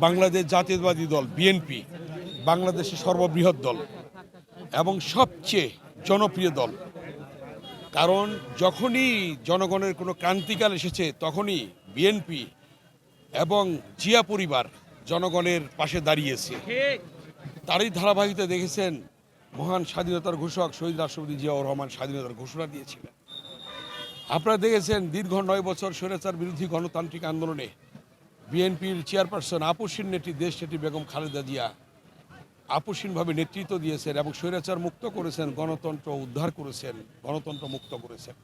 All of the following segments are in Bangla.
বাংলাদেশ জাতীয়তাবাদী দল বিএনপি বাংলাদেশের সর্ববৃহৎ দল এবং সবচেয়ে জনপ্রিয় দল। কারণ যখনই জনগণের কোনো ক্রান্তিকাল এসেছে তখনই বিএনপি এবং জিয়া পরিবার জনগণের পাশে দাঁড়িয়েছে। তারই ধারাবাহিকতা দেখেছেন মহান স্বাধীনতার ঘোষক শহীদ রাষ্ট্রপতি জিয়াউর রহমান স্বাধীনতার ঘোষণা দিয়েছিলেন। আপনারা দেখেছেন দীর্ঘ 9 বছর স্বৈরাচার বিরোধী গণতান্ত্রিক আন্দোলনে বিএনপির চেয়ারপারসন আপসীন নেত্রী দেশনেত্রী বেগম খালেদা জিয়া আপসীনভাবে নেতৃত্ব দিয়েছেন এবং স্বৈরাচার মুক্ত করেছেন, গণতন্ত্র উদ্ধার করেছেন, গণতন্ত্র মুক্ত করেছেন।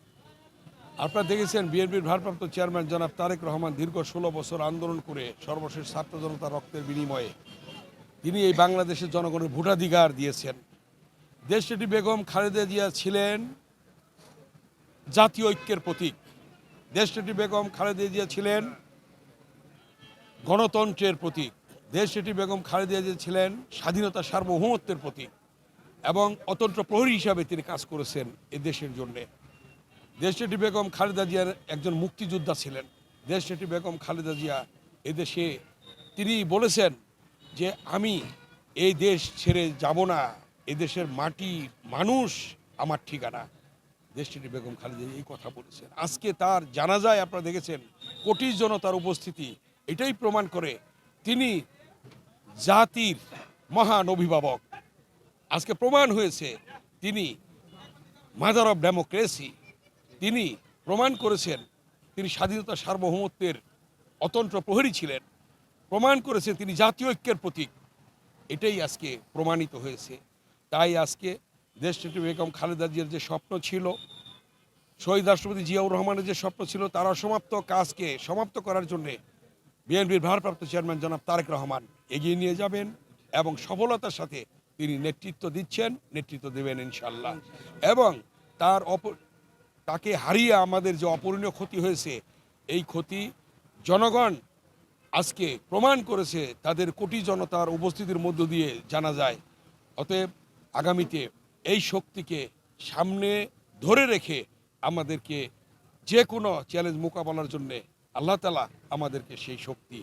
আপনারা দেখেছেন বিএনপির ভারপ্রাপ্ত চেয়ারম্যান জনাব তারেক রহমান দীর্ঘ 16 বছর আন্দোলন করে সর্বশেষ ছাত্র জনতার রক্তের বিনিময়ে তিনি এই বাংলাদেশের জনগণের ভোটাধিকার দিয়েছেন। দেশনেত্রী বেগম খালেদা জিয়া ছিলেন জাতীয় ঐক্যের প্রতীক। দেশনেত্রী বেগম খালেদা জিয়া ছিলেন গণতন্ত্রের প্রতীক। দেশনেত্রী বেগম খালেদা জিয়া ছিলেন স্বাধীনতা সার্বভৌমত্বের প্রতীক এবং অতন্ত্র প্রহরী হিসাবে তিনি কাজ করেছেন এ দেশের জন্যে। দেশনেত্রী বেগম খালেদা জিয়ার একজন মুক্তিযোদ্ধা ছিলেন। দেশনেত্রী বেগম খালেদা জিয়া এদেশে তিনি বলেছেন যে আমি এই দেশ ছেড়ে যাব না, এদেশের মাটি মানুষ আমার ঠিকানা। দেশনেত্রী বেগম খালেদা জিয়া এই কথা বলেছেন। আজকে তার জানাজায় আপনারা দেখেছেন কোটি জনতার উপস্থিতি, এটাই প্রমাণ করে তিনি জাতির মহান অভিভাবক। আজকে প্রমাণ হয়েছে তিনি মাদার অফ ডেমোক্রেসি। তিনি প্রমাণ করেছেন তিনি স্বাধীনতা সার্বভৌমত্বের অতন্ত্র প্রহরী ছিলেন। প্রমাণ করেছেন তিনি জাতীয় ঐক্যের প্রতীক। এটাই আজকে প্রমাণিত হয়েছে। তাই আজকে দেশনেত্রী বেগম খালেদা জিয়ার যে স্বপ্ন ছিল, শহীদ রাষ্ট্রপতি জিয়াউর রহমানের যে স্বপ্ন ছিল, তার অসমাপ্ত কাজকে সমাপ্ত করার জন্যে বিএনপির ভারপ্রাপ্ত চেয়ারম্যান জনাব তারেক রহমান এগিয়ে নিয়ে যাবেন এবং সফলতার সাথে তিনি নেতৃত্ব দিচ্ছেন, নেতৃত্ব দেবেন ইনশাল্লাহ। এবং তাকে হারিয়ে আমাদের যে অপূরণীয় ক্ষতি হয়েছে, এই ক্ষতি জনগণ আজকে প্রমাণ করেছে তাদের কোটি জনতার উপস্থিতির মধ্য দিয়ে জানা যায়। অতএব আগামীতে এই শক্তিকে সামনে ধরে রেখে আমাদেরকে যে কোনো চ্যালেঞ্জ মোকাবেলার জন্যে আল্লাহ তাআলা আমাদেরকে সেই শক্তি